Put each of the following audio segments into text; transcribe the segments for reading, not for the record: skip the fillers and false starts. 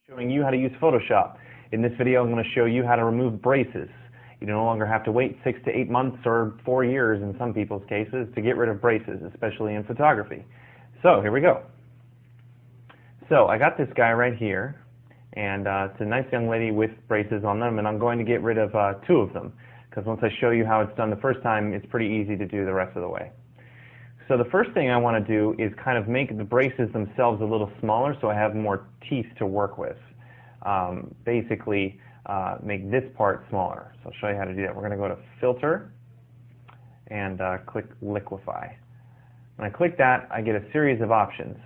Showing you how to use Photoshop. In this video, I'm going to show you how to remove braces. You no longer have to wait 6 to 8 months or 4 years in some people's cases to get rid of braces, especially in photography. So here we go. So I got this guy right here, and it's a nice young lady with braces on them, and I'm going to get rid of 2 of them, because once I show you how it's done the first time, it's pretty easy to do the rest of the way. So the first thing I want to do is kind of make the braces themselves a little smaller so I have more teeth to work with. Basically, make this part smaller. So I'll show you how to do that. We're going to go to Filter and click Liquify. When I click that, I get a series of options.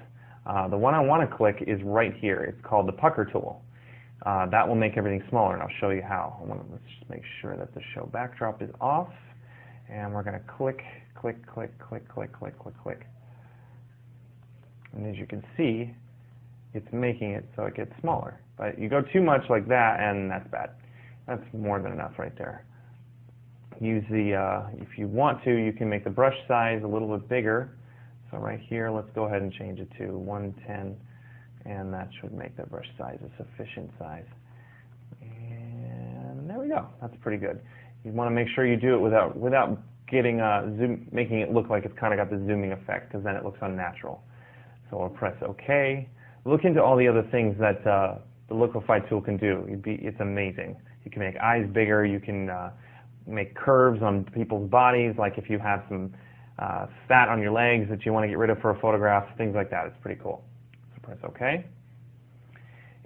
The one I want to click is right here. It's called the Pucker tool. That will make everything smaller, and I'll show you how. Let's just make sure that the show backdrop is off, and we're going to click, click, click, click, click, click, click, click. And as you can see, it's making it so it gets smaller. But you go too much like that, and that's bad. That's more than enough right there. Use the, if you want to, you can make the brush size a little bit bigger. So right here, let's go ahead and change it to 110, and that should make the brush size a sufficient size. And there we go. That's pretty good. You want to make sure you do it without getting making it look like it's kind of got the zooming effect, because then it looks unnatural. So we'll press OK. Look into all the other things that the Liquify tool can do. It's amazing. You can make eyes bigger. You can make curves on people's bodies, like if you have some fat on your legs that you want to get rid of for a photograph, things like that. It's pretty cool. So press OK.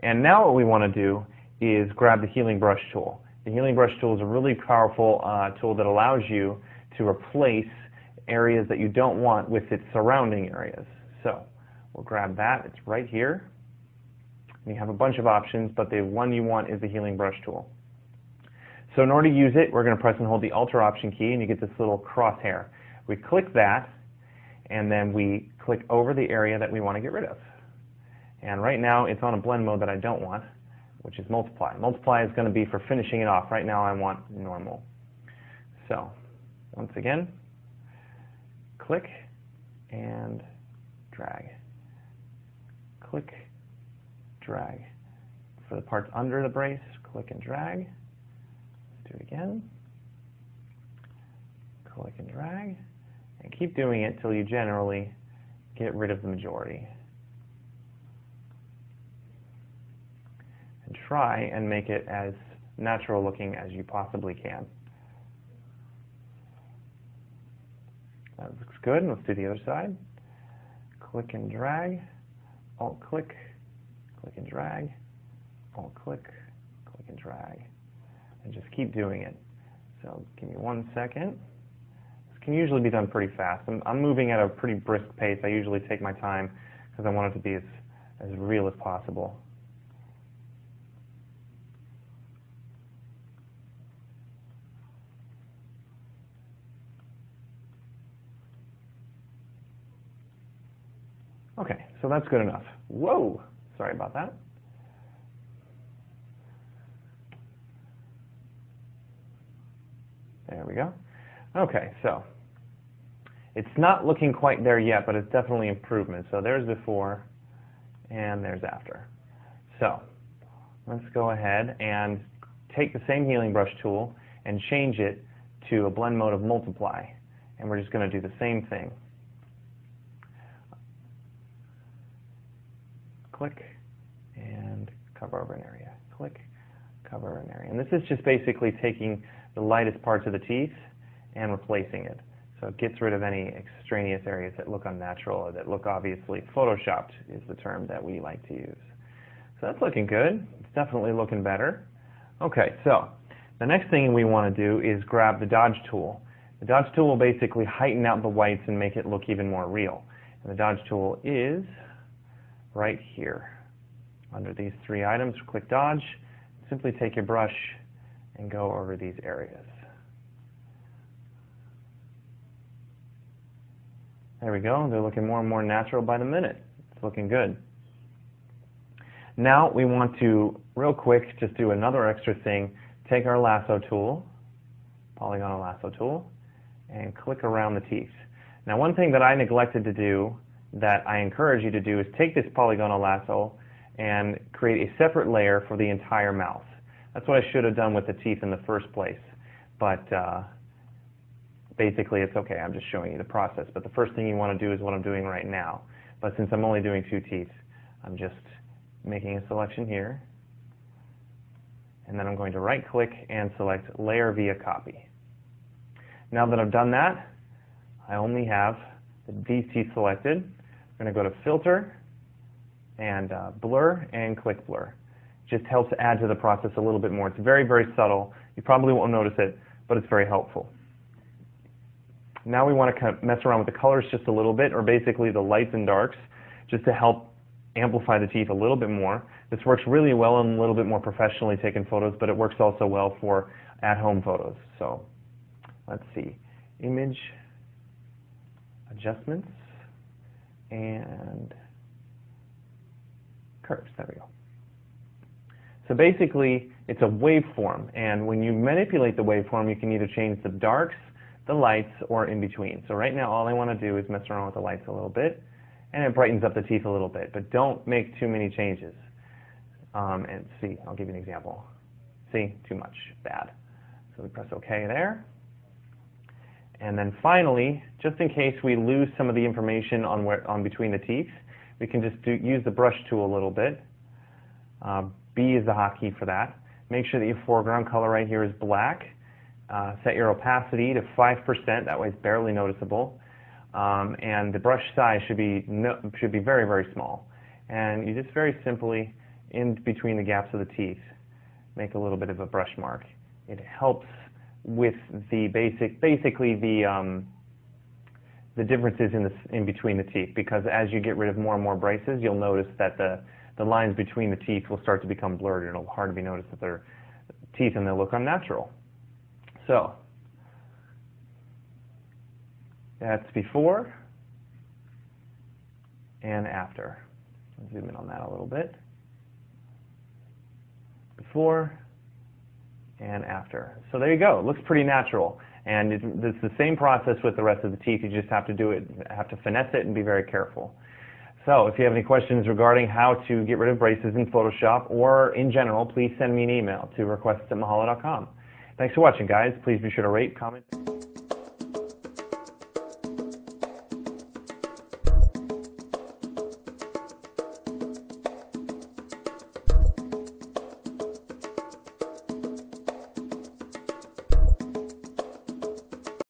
And now what we want to do is grab the Healing Brush tool. The Healing Brush tool is a really powerful tool that allows you to replace areas that you don't want with its surrounding areas. So we'll grab that. It's right here. And you have a bunch of options, but the one you want is the Healing Brush tool. So in order to use it, we're going to press and hold the Alt or Option key, and you get this little crosshair. We click that, and then we click over the area that we want to get rid of. And right now, it's on a blend mode that I don't want, which is Multiply. Multiply is going to be for finishing it off. Right now, I want Normal. So once again, click and drag. Click, drag. For the parts under the brace, click and drag. Let's do it again. Click and drag. And keep doing it till you generally get rid of the majority. And try and make it as natural looking as you possibly can. That looks good. Let's do the other side. Click and drag. Alt click, click and drag, alt click, click and drag, and just keep doing it. So give me 1 second. This can usually be done pretty fast. I'm moving at a pretty brisk pace. I usually take my time because I want it to be as real as possible. Okay, so that's good enough. Whoa! Sorry about that. There we go. Okay, so it's not looking quite there yet, but it's definitely improvement. So there's before, and there's after. So let's go ahead and take the same Healing Brush tool and change it to a blend mode of Multiply. And we're just going to do the same thing. Click and cover over an area. Click, cover over an area. And this is just basically taking the lightest parts of the teeth and replacing it. So it gets rid of any extraneous areas that look unnatural or that look obviously photoshopped is the term that we like to use. So that's looking good. It's definitely looking better. Okay, so the next thing we want to do is grab the Dodge tool. The Dodge tool will basically heighten out the whites and make it look even more real. And the Dodge tool is right here. Under these 3 items, click Dodge. Simply take your brush and go over these areas. There we go. They're looking more and more natural by the minute. It's looking good. Now we want to, real quick, just do another extra thing. Take our lasso tool, polygonal lasso tool, and click around the teeth. Now one thing that I neglected to do that I encourage you to do is take this polygonal lasso and create a separate layer for the entire mouth. That's what I should have done with the teeth in the first place, but basically it's okay. I'm just showing you the process. But the first thing you want to do is what I'm doing right now. But since I'm only doing 2 teeth, I'm just making a selection here, and then I'm going to right-click and select Layer via Copy. Now that I've done that, I only have these teeth selected. I'm going to go to Filter and Blur and click Blur. Just helps add to the process a little bit more. It's very, very subtle. You probably won't notice it, but it's very helpful. Now we want to kind of mess around with the colors just a little bit, or basically the lights and darks, just to help amplify the teeth a little bit more. This works really well in a little bit more professionally taken photos, but it works also well for at-home photos. So let's see, image adjustments and curves. There we go. So basically, it's a waveform, and when you manipulate the waveform, you can either change the darks, the lights, or in between. So right now, all I want to do is mess around with the lights a little bit, and it brightens up the teeth a little bit, but don't make too many changes. And see, I'll give you an example. See, too much, bad. So we press OK there. And then finally, just in case we lose some of the information on between the teeth, we can just use the brush tool a little bit. B is the hotkey for that. Make sure that your foreground color right here is black. Set your opacity to 5%, that way it's barely noticeable. And the brush size should be very, very small. And you just very simply, in between the gaps of the teeth, make a little bit of a brush mark. It helps with the basically the differences in between the teeth, because as you get rid of more and more braces, you'll notice that the lines between the teeth will start to become blurred, and it'll hard to be noticed that they're teeth and they'll look unnatural. So that's before and after. I'll zoom in on that a little bit. Before and after. So there you go. It looks pretty natural. And it's the same process with the rest of the teeth. You just have to do it, have to finesse it and be very careful. So if you have any questions regarding how to get rid of braces in Photoshop or in general, please send me an email to requests@mahalo.com. Thanks for watching, guys. Please be sure to rate, comment.